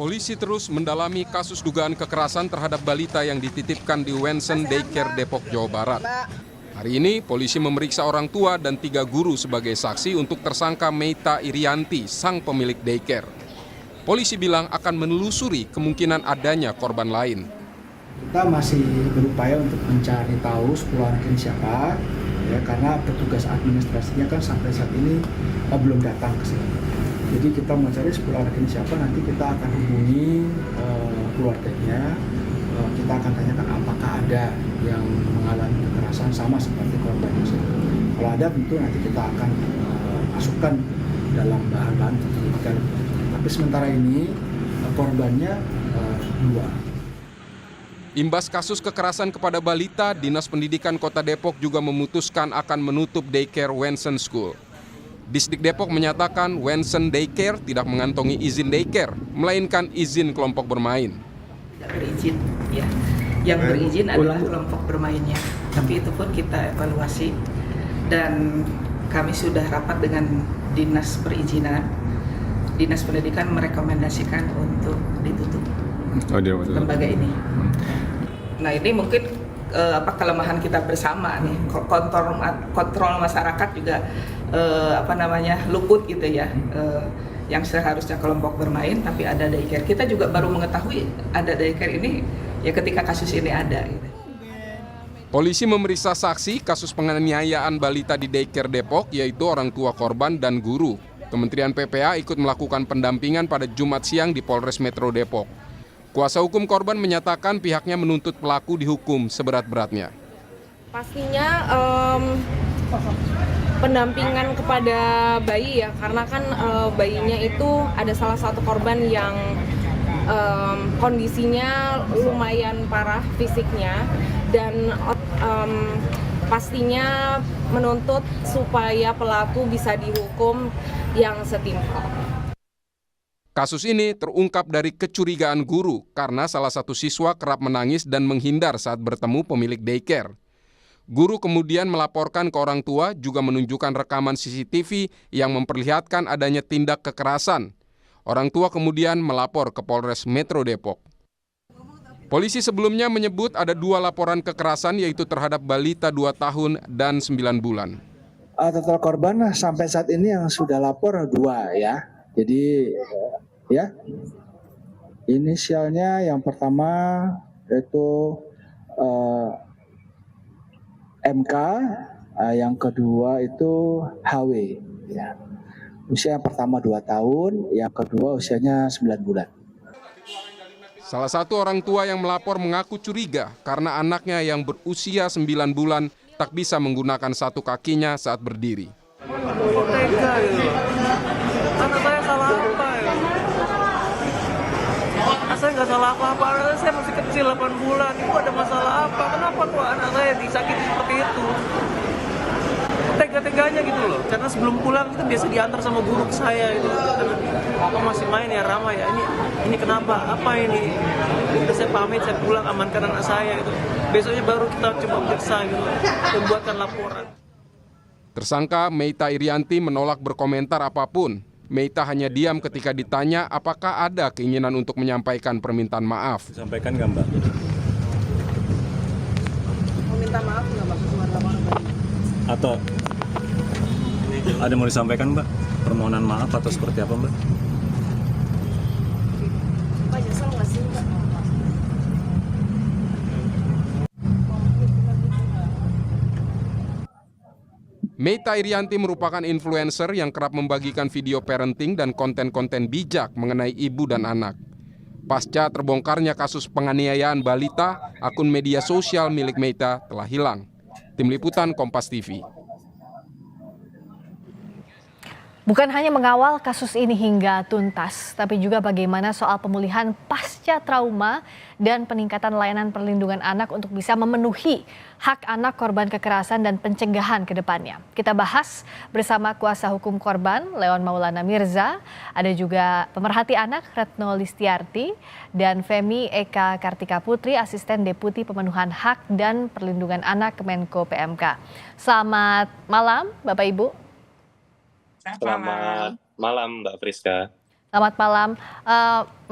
Polisi terus mendalami kasus dugaan kekerasan terhadap balita yang dititipkan di Wensen Daycare Depok, Jawa Barat. Hari ini, polisi memeriksa orang tua dan 3 guru sebagai saksi untuk tersangka Meita Irianti, sang pemilik daycare. Polisi bilang akan menelusuri kemungkinan adanya korban lain. Kita masih berupaya untuk mencari tahu 10 anak ini siapa, ya, karena petugas administrasinya kan sampai saat ini belum datang ke sini. Jadi kita mau cari 10 anak ini siapa, nanti kita akan hubungi keluarganya, kita akan tanyakan apakah ada yang mengalami kekerasan sama seperti korbannya. Kalau ada tentu nanti kita akan masukkan dalam bahan-bahan penyelidikan. Tapi sementara ini korbannya 2. Imbas kasus kekerasan kepada balita, Dinas Pendidikan Kota Depok juga memutuskan akan menutup daycare Wensen School. Disdik Depok menyatakan Wensen Daycare tidak mengantongi izin daycare, melainkan izin kelompok bermain. Tidak berizin, ya. Yang berizin adalah kelompok bermainnya. Tapi itu pun kita evaluasi dan kami sudah rapat dengan Dinas Perizinan. Dinas Pendidikan merekomendasikan untuk ditutup lembaga ini. Nah, ini mungkin kelemahan kita bersama nih, kontrol masyarakat juga luput gitu ya, yang seharusnya kelompok bermain tapi ada daycare. Kita juga baru mengetahui ada daycare ini ya ketika kasus ini ada gitu. Polisi memeriksa saksi kasus penganiayaan balita di daycare Depok, yaitu orang tua korban dan guru. Kementerian PPA ikut melakukan pendampingan pada Jumat siang di Polres Metro Depok. Kuasa hukum korban menyatakan pihaknya menuntut pelaku dihukum seberat-beratnya. Pastinya pendampingan kepada bayi ya, karena kan bayinya itu ada salah satu korban yang kondisinya lumayan parah fisiknya dan pastinya menuntut supaya pelaku bisa dihukum yang setimpal. Kasus ini terungkap dari kecurigaan guru karena salah satu siswa kerap menangis dan menghindar saat bertemu pemilik daycare. Guru kemudian melaporkan ke orang tua, juga menunjukkan rekaman CCTV yang memperlihatkan adanya tindak kekerasan. Orang tua kemudian melapor ke Polres Metro Depok. Polisi sebelumnya menyebut ada 2 laporan kekerasan, yaitu terhadap balita 2 tahun dan 9 bulan. Total korban sampai saat ini yang sudah lapor 2 ya. Jadi ya, inisialnya yang pertama itu MK, yang kedua itu HW. Ya. Usia yang pertama 2 tahun, yang kedua usianya 9 bulan. Salah satu orang tua yang melapor mengaku curiga karena anaknya yang berusia 9 bulan tak bisa menggunakan satu kakinya saat berdiri. Tega gitu. Anak saya salah apa ya? Saya nggak salah apa-apa, saya masih kecil 8 bulan. Ibu ada masalah apa? Kenapa kok anak saya disakiti seperti itu? Tega-teganya gitu loh. Karena sebelum pulang itu biasa diantar sama guru saya itu. Apa masih main ya Rama ya? Ini kenapa? Apa ini? Udah saya pamit, saya pulang, amankan anak saya itu. Besoknya baru kita coba periksa gitu, membuatkan laporan. Tersangka Meita Irianti menolak berkomentar apapun. Meita hanya diam ketika ditanya apakah ada keinginan untuk menyampaikan permintaan maaf. Sampaikan nggak Mbak? Meminta maaf nggak Mbak? Atau ada mau disampaikan Mbak? Permohonan maaf atau seperti apa Mbak? Mbak nyesel nggak sih Mbak? Meita Irianti merupakan influencer yang kerap membagikan video parenting dan konten-konten bijak mengenai ibu dan anak. Pasca terbongkarnya kasus penganiayaan balita, akun media sosial milik Meita telah hilang. Tim Liputan Kompas TV. Bukan hanya mengawal kasus ini hingga tuntas, tapi juga bagaimana soal pemulihan pasca trauma dan peningkatan layanan perlindungan anak untuk bisa memenuhi hak anak korban kekerasan dan pencegahan ke depannya. Kita bahas bersama kuasa hukum korban, Leon Maulana Mirza, ada juga pemerhati anak, Retno Listiarti, dan Femi Eka Kartika Putri, Asisten Deputi Pemenuhan Hak dan Perlindungan Anak Kemenko PMK. Selamat malam, Bapak Ibu. Selamat malam Mbak Friska. Selamat malam.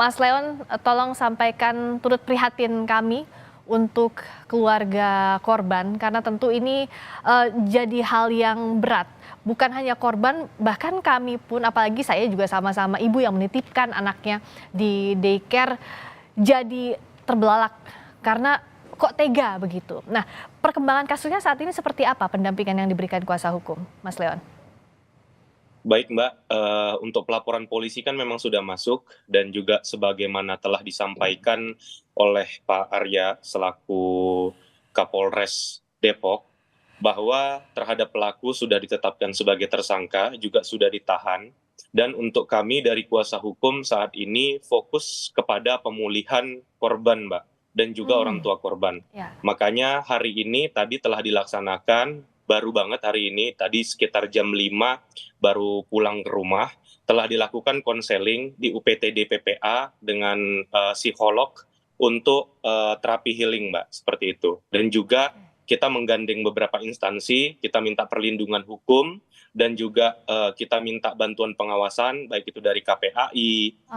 Mas Leon, tolong sampaikan turut prihatin kami untuk keluarga korban, karena tentu ini jadi hal yang berat. Bukan hanya korban, bahkan kami pun, apalagi saya juga sama-sama ibu yang menitipkan anaknya di daycare, jadi terbelalak karena kok tega begitu. Nah, perkembangan kasusnya saat ini seperti apa pendampingan yang diberikan kuasa hukum, Mas Leon? Baik Mbak, untuk pelaporan polisi kan memang sudah masuk dan juga sebagaimana telah disampaikan oleh Pak Arya selaku Kapolres Depok, bahwa terhadap pelaku sudah ditetapkan sebagai tersangka, juga sudah ditahan. Dan untuk kami dari kuasa hukum saat ini fokus kepada pemulihan korban Mbak, dan juga orang tua korban. Ya. Makanya hari ini tadi telah dilaksanakan, baru banget hari ini, tadi sekitar jam 5 baru pulang ke rumah, telah dilakukan konseling di UPTD PPA dengan psikolog untuk terapi healing Mbak, seperti itu. Dan juga kita menggandeng beberapa instansi, kita minta perlindungan hukum, dan juga kita minta bantuan pengawasan, baik itu dari KPAI,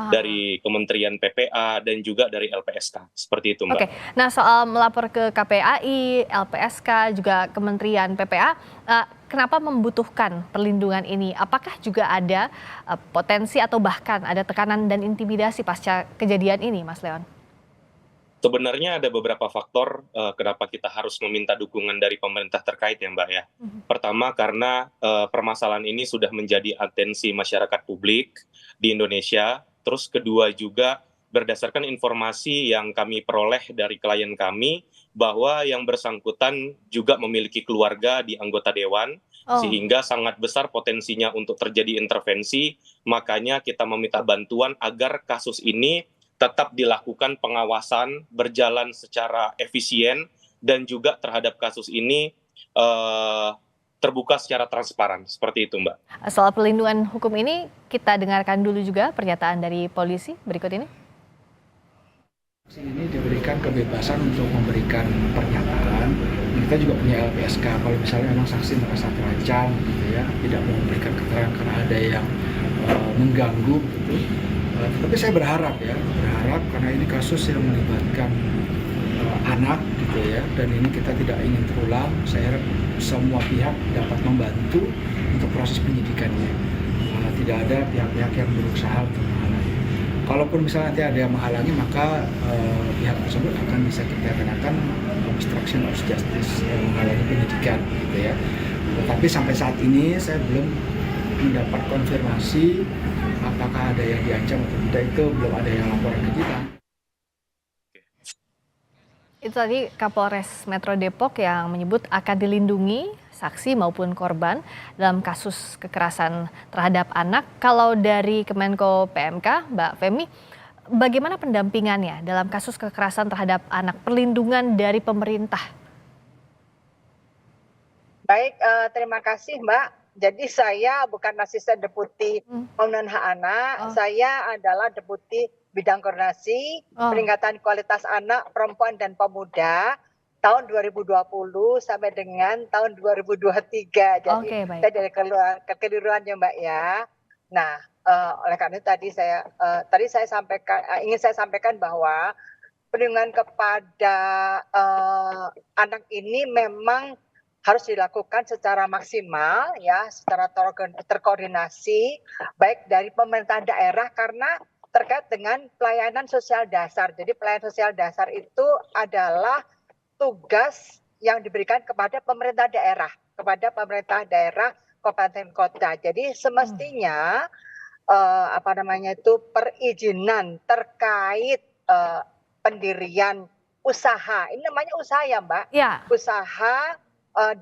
dari Kementerian PPA, dan juga dari LPSK. Seperti itu Mbak. Oke, nah soal melapor ke KPAI, LPSK, juga Kementerian PPA, kenapa membutuhkan perlindungan ini? Apakah juga ada potensi atau bahkan ada tekanan dan intimidasi pasca kejadian ini, Mas Leon? Sebenarnya ada beberapa faktor kenapa kita harus meminta dukungan dari pemerintah terkait ya Mbak ya. Pertama karena permasalahan ini sudah menjadi atensi masyarakat publik di Indonesia. Terus kedua juga berdasarkan informasi yang kami peroleh dari klien kami, bahwa yang bersangkutan juga memiliki keluarga di anggota dewan, sehingga sangat besar potensinya untuk terjadi intervensi. Makanya kita meminta bantuan agar kasus ini tetap dilakukan pengawasan, berjalan secara efisien, dan juga terhadap kasus ini terbuka secara transparan. Seperti itu Mbak. Soal perlindungan hukum ini, kita dengarkan dulu juga pernyataan dari polisi berikut ini. Ini diberikan kebebasan untuk memberikan pernyataan. Kita juga punya LPSK, kalau misalnya memang saksi merasa terancam gitu ya, tidak mau memberikan keterangan karena ada yang mengganggu gitu. Tapi saya berharap karena ini kasus yang melibatkan anak gitu ya, dan ini kita tidak ingin terulang. Saya harap semua pihak dapat membantu untuk proses penyidikannya. Tidak ada pihak-pihak yang berusaha untuk menghalangi. Kalaupun misalnya nanti ada yang menghalangi, maka pihak tersebut akan bisa kita kenakan obstruction of justice, yang menghalangi penyidikan gitu ya. Tetapi sampai saat ini saya belum mendapat konfirmasi apakah ada yang diancam atau tidak, itu belum ada yang laporan ke kita. Itu tadi Kapolres Metro Depok yang menyebut akan dilindungi saksi maupun korban dalam kasus kekerasan terhadap anak. Kalau dari Kemenko PMK, Mbak Femi, bagaimana pendampingannya dalam kasus kekerasan terhadap anak, perlindungan dari pemerintah? Baik, terima kasih Mbak. Jadi saya bukan asisten deputi pemenuhan hak anak, saya adalah deputi bidang koordinasi peningkatan kualitas anak, perempuan dan pemuda tahun 2020 sampai dengan tahun 2023. Jadi saya dari kekeliruannya Mbak ya. Nah, oleh karena itu tadi saya ingin saya sampaikan bahwa perlindungan kepada anak ini memang harus dilakukan secara maksimal ya, secara terkoordinasi baik dari pemerintah daerah, karena terkait dengan pelayanan sosial dasar. Jadi pelayanan sosial dasar itu adalah tugas yang diberikan kepada pemerintah daerah kabupaten kota. Jadi semestinya perizinan terkait pendirian usaha, ini namanya usaha ya Mbak, ya. Usaha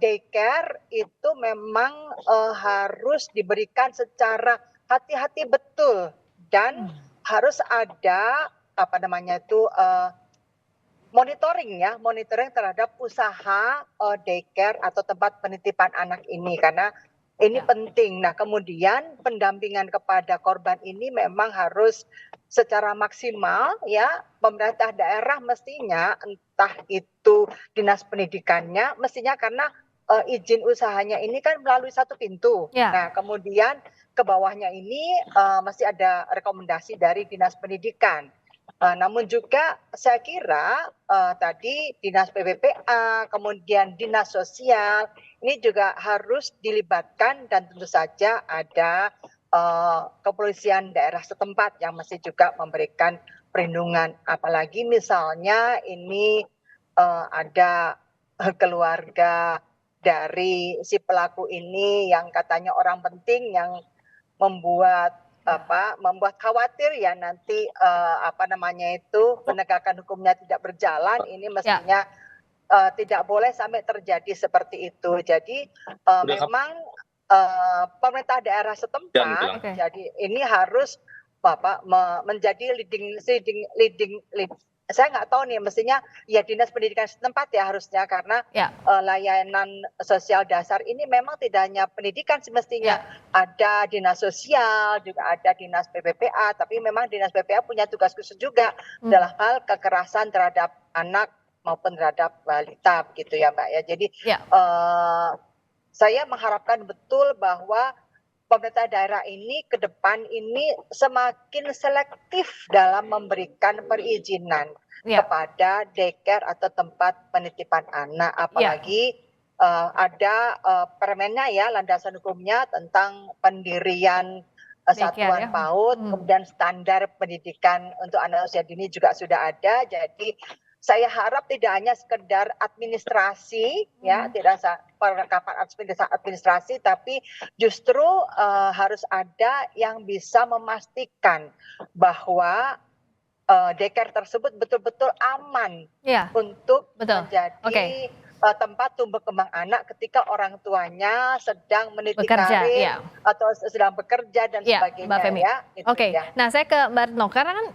daycare itu memang harus diberikan secara hati-hati betul, dan harus ada monitoring terhadap usaha daycare atau tempat penitipan anak ini, karena ini penting. Nah, kemudian pendampingan kepada korban ini memang harus secara maksimal ya. Pemerintah daerah mestinya, entah itu dinas pendidikannya, mestinya karena izin usahanya ini kan melalui satu pintu. Nah, kemudian ke bawahnya ini masih ada rekomendasi dari Dinas Pendidikan. Namun juga saya kira tadi Dinas PPPA, kemudian Dinas Sosial, ini juga harus dilibatkan dan tentu saja ada kepolisian daerah setempat yang masih juga memberikan perlindungan. Apalagi misalnya ini ada keluarga dari si pelaku ini yang katanya orang penting yang membuat khawatir ya nanti penegakan hukumnya tidak berjalan. Ini mestinya tidak boleh sampai terjadi seperti itu. Jadi memang pemerintah daerah setempat jadi ini harus menjadi leading. Saya nggak tahu nih, mestinya ya Dinas Pendidikan setempat ya harusnya, karena layanan sosial dasar ini memang tidak hanya pendidikan semestinya. Ada Dinas Sosial, juga ada Dinas PPPA, tapi memang Dinas PPPA punya tugas khusus juga dalam hal kekerasan terhadap anak maupun terhadap balita, begitu ya Mbak ya. Jadi saya mengharapkan betul bahwa pemerintah daerah ini ke depan ini semakin selektif dalam memberikan perizinan kepada daycare atau tempat penitipan anak. Apalagi ada permennya ya, landasan hukumnya tentang pendirian satuan PAUD, kemudian standar pendidikan untuk anak usia dini juga sudah ada. Jadi saya harap tidak hanya sekedar administrasi, ya, tidak perlengkapan administrasi, tapi justru harus ada yang bisa memastikan bahwa daycare tersebut betul-betul aman untuk menjadi tempat tumbuh kembang anak ketika orang tuanya sedang meniti karir atau sedang bekerja dan sebagainya. Mbak Femi. Ya. Nah saya ke Mbak Retno, karena kan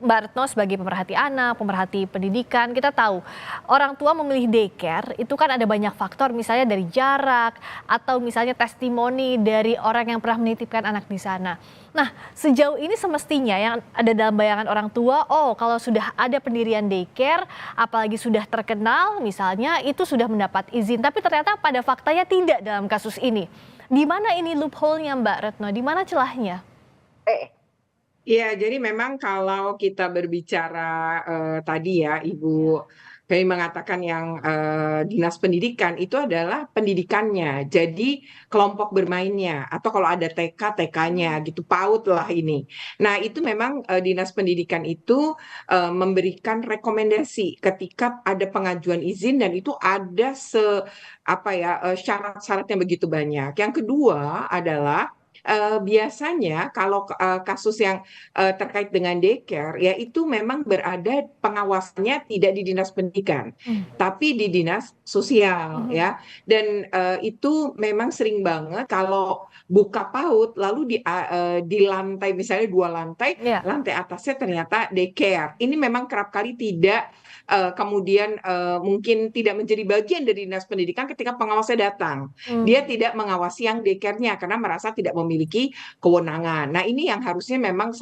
Mbak Retno sebagai pemerhati anak, pemerhati pendidikan, kita tahu orang tua memilih daycare itu kan ada banyak faktor, misalnya dari jarak atau misalnya testimoni dari orang yang pernah menitipkan anak di sana. Nah, sejauh ini semestinya yang ada dalam bayangan orang tua, kalau sudah ada pendirian daycare, apalagi sudah terkenal misalnya, itu sudah mendapat izin. Tapi ternyata pada faktanya tidak dalam kasus ini. Di mana ini loophole-nya Mbak Retno? Di mana celahnya? Iya, jadi memang kalau kita berbicara tadi ya, Ibu Femi mengatakan yang Dinas Pendidikan itu adalah pendidikannya, jadi kelompok bermainnya, atau kalau ada TK, TK-nya gitu, PAUD lah ini. Nah itu memang Dinas Pendidikan itu memberikan rekomendasi ketika ada pengajuan izin dan itu ada syarat-syarat yang begitu banyak. Yang kedua adalah biasanya kalau kasus yang terkait dengan daycare ya itu memang berada pengawasannya tidak di Dinas Pendidikan tapi di Dinas Sosial ya, dan itu memang sering banget kalau buka PAUD lalu di lantai misalnya 2 lantai, lantai atasnya ternyata daycare. Ini memang kerap kali tidak kemudian mungkin tidak menjadi bagian dari Dinas Pendidikan ketika pengawasnya datang. Dia tidak mengawasi yang daycare-nya karena merasa tidak memiliki kewenangan. Nah ini yang harusnya memang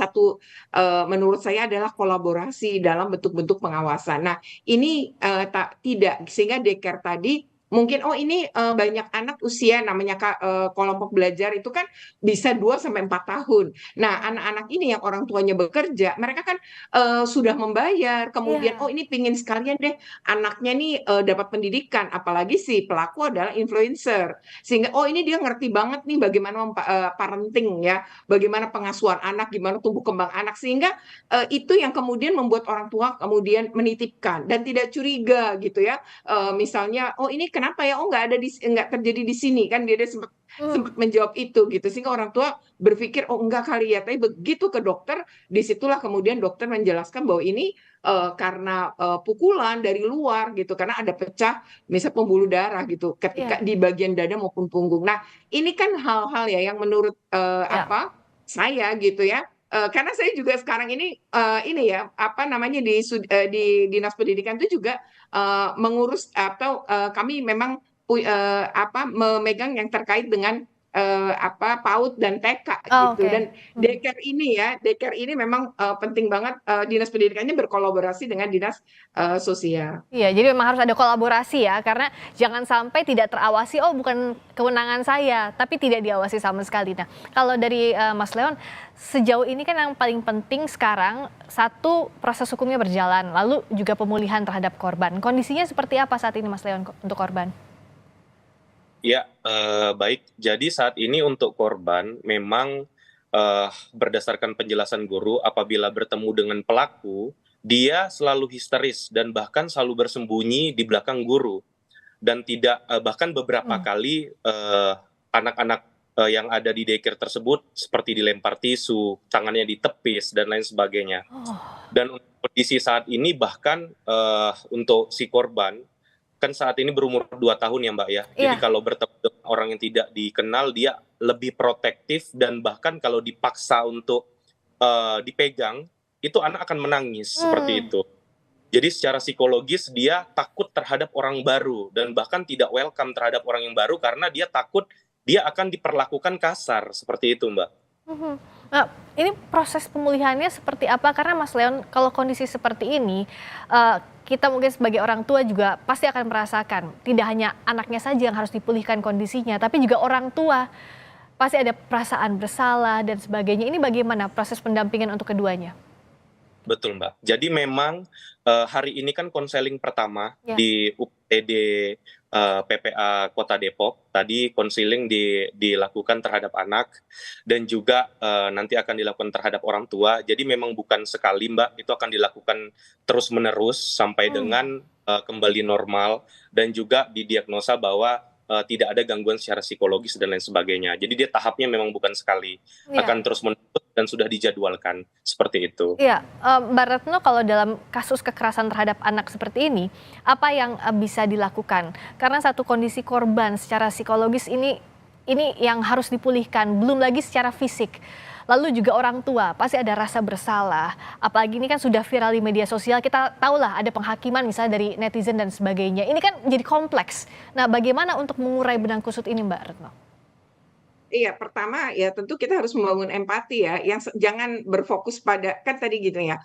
menurut saya adalah kolaborasi dalam bentuk-bentuk pengawasan. Nah ini tidak, sehingga daycare tadi mungkin ini banyak anak usia namanya kelompok belajar itu kan bisa 2-4 tahun. Nah anak-anak ini yang orang tuanya bekerja, mereka kan sudah membayar, kemudian ini pingin sekalian deh anaknya nih dapat pendidikan, apalagi si pelaku adalah influencer, sehingga ini dia ngerti banget nih bagaimana parenting ya, bagaimana pengasuhan anak, gimana tumbuh kembang anak, sehingga itu yang kemudian membuat orang tua kemudian menitipkan dan tidak curiga gitu ya, misalnya ini kenapa ya nggak terjadi di sini kan, dia sempat menjawab itu gitu, sehingga orang tua berpikir enggak kali ya, tapi begitu ke dokter disitulah kemudian dokter menjelaskan bahwa ini karena pukulan dari luar gitu, karena ada pecah misal pembuluh darah gitu ketika di bagian dada maupun punggung. Nah ini kan hal-hal ya yang menurut saya gitu ya, karena saya juga sekarang ini di Dinas Pendidikan itu juga mengurus atau kami memang memegang yang terkait dengan PAUD dan TK Oh, gitu. oke. Dan daycare ini memang penting banget, dinas pendidikannya berkolaborasi dengan dinas sosial. Iya, jadi memang harus ada kolaborasi ya, karena jangan sampai tidak terawasi, oh bukan kewenangan saya, tapi tidak diawasi sama sekali. Nah, kalau dari Mas Leon, sejauh ini kan yang paling penting sekarang, satu, proses hukumnya berjalan, lalu juga pemulihan terhadap korban. Kondisinya seperti apa saat ini Mas Leon untuk korban? Ya, baik. Jadi saat ini untuk korban memang berdasarkan penjelasan guru, apabila bertemu dengan pelaku, dia selalu histeris dan bahkan selalu bersembunyi di belakang guru. Dan tidak bahkan beberapa kali anak-anak yang ada di daycare tersebut seperti dilempar tisu, tangannya ditepis dan lain sebagainya. Dan untuk kondisi saat ini bahkan untuk si korban kan saat ini berumur 2 tahun ya Mbak ya. Jadi Iya. kalau bertemu dengan orang yang tidak dikenal, dia lebih protektif dan bahkan kalau dipaksa untuk dipegang, itu anak akan menangis seperti itu. Jadi secara psikologis dia takut terhadap orang baru dan bahkan tidak welcome terhadap orang yang baru karena dia takut dia akan diperlakukan kasar seperti itu Mbak. Nah, ini proses pemulihannya seperti apa? Karena Mas Leon, kalau kondisi seperti ini, kita mungkin sebagai orang tua juga pasti akan merasakan, tidak hanya anaknya saja yang harus dipulihkan kondisinya, tapi juga orang tua. Pasti ada perasaan bersalah dan sebagainya. Ini bagaimana proses pendampingan untuk keduanya? Betul Mbak. Jadi memang hari ini kan konseling pertama Ya. di UPD PPA Kota Depok. Tadi konseling dilakukan terhadap anak dan juga nanti akan dilakukan terhadap orang tua. Jadi memang bukan sekali Mbak, itu akan dilakukan terus-menerus sampai dengan kembali normal dan juga didiagnosa bahwa tidak ada gangguan secara psikologis dan lain sebagainya. Jadi dia tahapnya memang bukan sekali, Iya. akan terus-menerus dan sudah dijadwalkan seperti itu. Iya, Mbak Retno, kalau dalam kasus kekerasan terhadap anak seperti ini, apa yang bisa dilakukan? Karena satu kondisi korban secara psikologis ini yang harus dipulihkan, belum lagi secara fisik. Lalu juga orang tua, pasti ada rasa bersalah. Apalagi ini kan sudah viral di media sosial, kita tahulah ada penghakiman misalnya dari netizen dan sebagainya. Ini kan jadi kompleks. Nah, bagaimana untuk mengurai benang kusut ini Mbak Retno? Iya, pertama ya tentu kita harus membangun empati ya, yang jangan berfokus pada kan tadi gitu ya,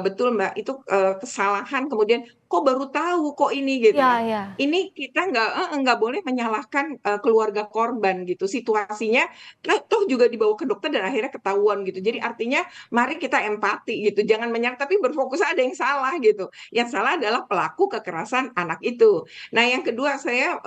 betul Mbak, itu, kesalahan kemudian, "Kok baru tahu, kok ini?" Gitu Iya, kan. iya. Ini kita nggak boleh menyalahkan, keluarga korban gitu, situasinya toh juga dibawa ke dokter dan akhirnya ketahuan gitu. Jadi artinya mari kita empati gitu, jangan tapi berfokus ada yang salah gitu, yang salah adalah pelaku kekerasan anak itu. Nah yang kedua saya,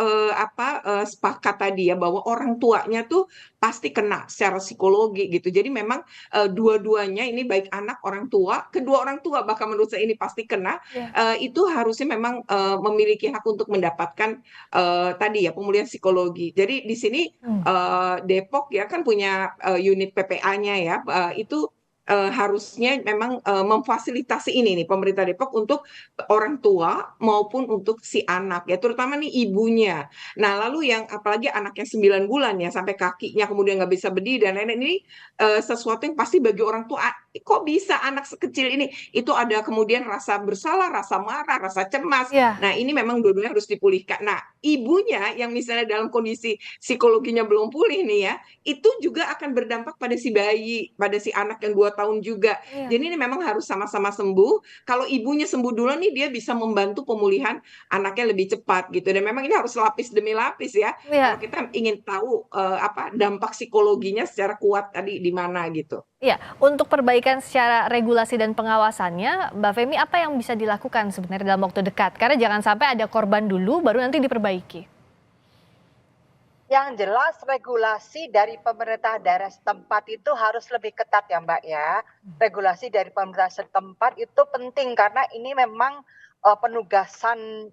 sepakat tadi ya bahwa orang tuanya tuh pasti kena secara psikologi gitu. Jadi memang, dua-duanya ini baik anak, orang tua, kedua orang tua bahkan menurut saya ini pasti kena, Iya. itu harusnya memang, memiliki hak untuk mendapatkan, tadi ya pemulihan psikologi. Jadi di sini, Depok ya kan punya, unit PPA-nya ya, itu, harusnya memang, memfasilitasi ini nih pemerintah Depok untuk orang tua maupun untuk si anak ya, terutama nih ibunya. Nah, lalu yang apalagi anaknya 9 bulan ya, sampai kakinya kemudian nggak bisa berdiri dan lain-lain ini, sesuatu yang pasti bagi orang tua, kok bisa anak sekecil ini? Itu ada kemudian rasa bersalah, rasa marah, rasa cemas. Iya. Nah, ini memang dua-duanya harus dipulihkan. Nah, ibunya yang misalnya dalam kondisi psikologinya belum pulih nih ya, itu juga akan berdampak pada si bayi, pada si anak yang 2 tahun juga. Iya. Jadi ini memang harus sama-sama sembuh. Kalau ibunya sembuh dulu nih, dia bisa membantu pemulihan anaknya lebih cepat gitu. Dan memang ini harus lapis demi lapis ya. Iya. Kalau kita ingin tahu dampak psikologinya secara kuat tadi di mana gitu. Iya, untuk perbaikan secara regulasi dan pengawasannya, Mbak Femi, apa yang bisa dilakukan sebenarnya dalam waktu dekat? Karena jangan sampai ada korban dulu, baru nanti diperbaiki. Yang jelas regulasi dari pemerintah daerah setempat itu harus lebih ketat ya Mbak ya. Regulasi dari pemerintah setempat itu penting karena ini memang penugasan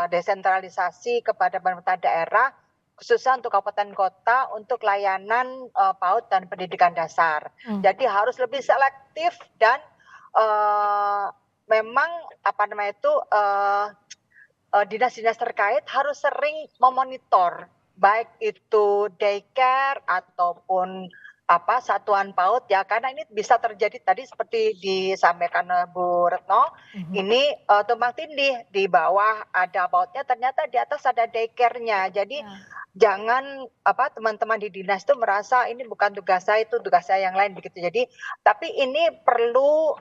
desentralisasi kepada pemerintah daerah khususnya untuk kabupaten kota untuk layanan PAUD dan pendidikan dasar. Jadi harus lebih selektif dan memang dinas-dinas terkait harus sering memonitor baik itu daycare ataupun satuan PAUD ya, karena ini bisa terjadi tadi seperti disampaikan Bu Retno, ini tumpang tindih, di bawah ada PAUD-nya ternyata di atas ada daycare-nya. Jadi jangan teman-teman di dinas itu merasa ini bukan tugas saya, itu tugas saya yang lain begitu. Jadi tapi ini perlu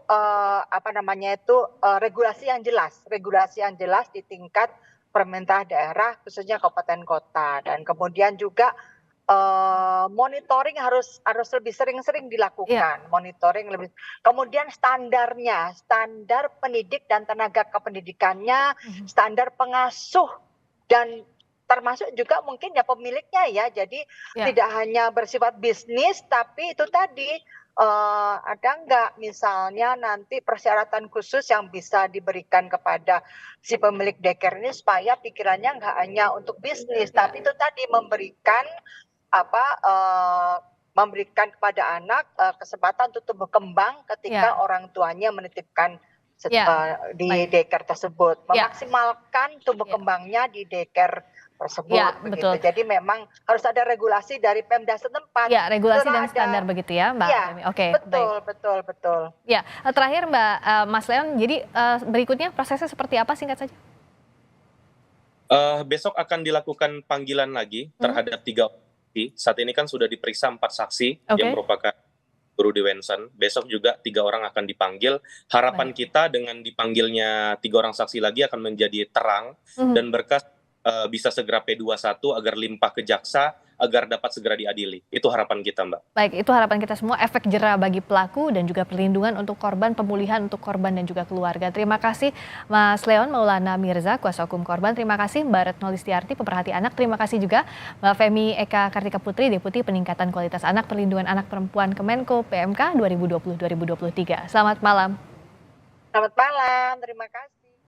regulasi yang jelas di tingkat pemerintah daerah khususnya kabupaten kota, dan kemudian juga monitoring harus lebih sering-sering dilakukan. Monitoring lebih, kemudian standar pendidik dan tenaga kependidikannya, standar pengasuh, dan termasuk juga mungkin ya pemiliknya ya. Jadi tidak hanya bersifat bisnis, tapi itu tadi ada nggak misalnya nanti persyaratan khusus yang bisa diberikan kepada si pemilik daycare ini supaya pikirannya nggak hanya untuk bisnis, tapi itu tadi memberikan kepada anak kesempatan untuk tumbuh kembang ketika orang tuanya menitipkan di daycare tersebut, memaksimalkan tumbuh kembangnya di daycare tersebut. Begitu. Betul. Jadi memang harus ada regulasi dari Pemda setempat. Ya, regulasi dan standar begitu ya, Mbak. Oke, betul. Ya, terakhir Mas Leon, jadi berikutnya prosesnya seperti apa, singkat saja? Besok akan dilakukan panggilan lagi terhadap 3 orang. Saat ini kan sudah diperiksa 4 saksi yang merupakan guru di Wensen. Besok juga 3 orang akan dipanggil. Harapan kita dengan dipanggilnya 3 orang saksi lagi akan menjadi terang dan berkas bisa segera P21 agar limpah ke jaksa agar dapat segera diadili. Itu harapan kita, Mbak. Baik, itu harapan kita semua, efek jera bagi pelaku dan juga perlindungan untuk korban, pemulihan untuk korban dan juga keluarga. Terima kasih Mas Leon Maulana Mirza, kuasa hukum korban. Terima kasih Mbak Retno Listiarti, pemerhati anak. Terima kasih juga Mbak Femi Eka Kartika Putri, Deputi Peningkatan Kualitas Anak Perlindungan Anak Perempuan Kemenko PMK 2020-2023. Selamat malam. Selamat malam, terima kasih.